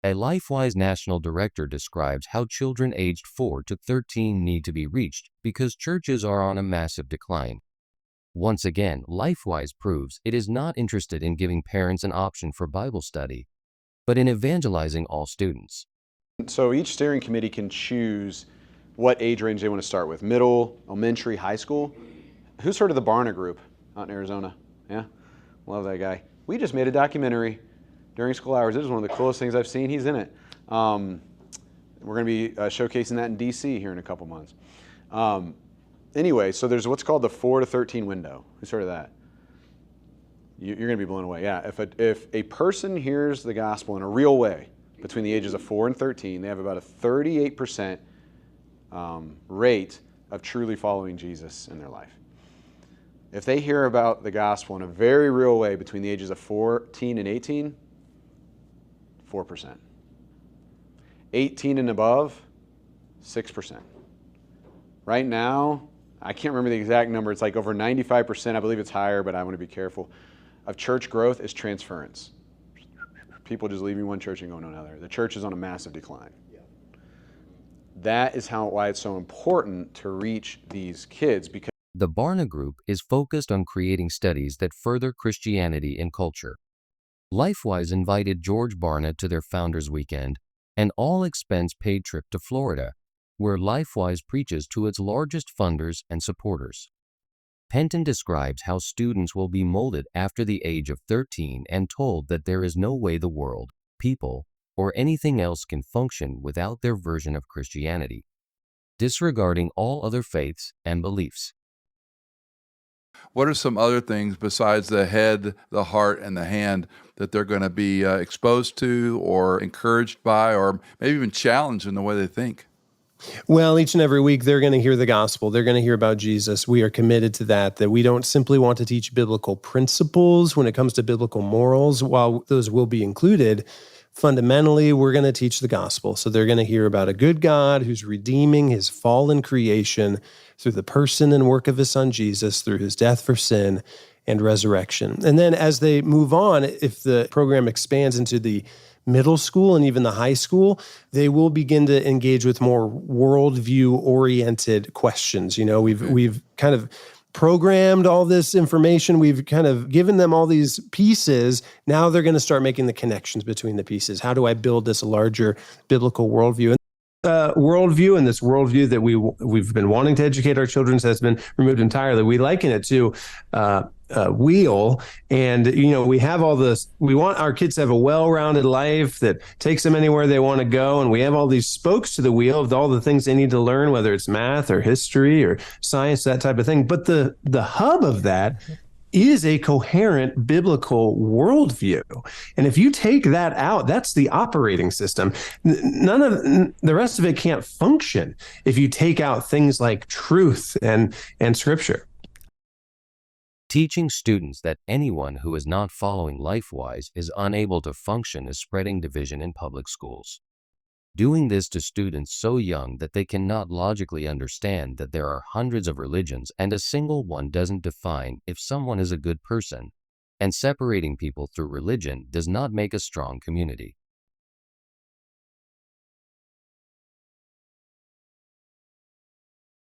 A Lifewise national director describes how children aged 4 to 13 need to be reached because churches are on a massive decline. Once again, Lifewise proves it is not interested in giving parents an option for Bible study, but in evangelizing all students. So each steering committee can choose what age range they want to start with, middle, elementary, high school. Who's heard of the Barna Group out in Arizona? Yeah, love that guy. We just made a documentary during school hours. It is one of the coolest things I've seen. He's in it. We're going to be showcasing that in DC here in a couple months. Anyway, so there's what's called the 4 to 13 window. Who's heard of that? You're going to be blown away. Yeah, if a person hears the gospel in a real way between the ages of 4 and 13, they have about a 38% rate of truly following Jesus in their life. If they hear about the gospel in a very real way between the ages of 14 and 18, 4%. 18 and above, 6%. Right now, I can't remember the exact number. It's like over 95%. I believe it's higher, but I want to be careful. Of church growth is transference. People just leaving one church and going to another. The church is on a massive decline. That is why it's so important to reach these kids, because The Barna Group is focused on creating studies that further Christianity in culture. Lifewise invited George Barna to their Founders Weekend, an all-expense-paid trip to Florida, where Lifewise preaches to its largest funders and supporters. Penton describes how students will be molded after the age of 13 and told that there is no way the world, people, or anything else can function without their version of Christianity, disregarding all other faiths and beliefs. What are some other things besides the head, the heart, and the hand that they're going to be exposed to or encouraged by or maybe even challenged in the way they think? Well, each and every week they're going to hear the gospel. They're going to hear about Jesus. We are committed to that we don't simply want to teach biblical principles when it comes to biblical morals, while those will be included. Fundamentally, we're going to teach the gospel. So they're going to hear about a good God who's redeeming his fallen creation through the person and work of his son Jesus, through his death for sin and resurrection. And then as they move on, if the program expands into the middle school and even the high school, they will begin to engage with more worldview-oriented questions. We've kind of programmed all this information. We've kind of given them all these pieces. Now they're going to start making the connections between the pieces. How do I build this larger biblical worldview? Worldview and this worldview that we've been wanting to educate our children has been removed entirely. We liken it to a wheel, and we have all this. We want our kids to have a well-rounded life that takes them anywhere they want to go, and we have all these spokes to the wheel of all the things they need to learn, whether it's math or history or science, that type of thing. But the hub of that is a coherent biblical worldview. And if you take that out, that's the operating system. None of the rest of it can't function if you take out things like truth and scripture. Teaching students that anyone who is not following Lifewise is unable to function is spreading division in public schools. Doing this to students so young that they cannot logically understand that there are hundreds of religions and a single one doesn't define if someone is a good person, and separating people through religion does not make a strong community.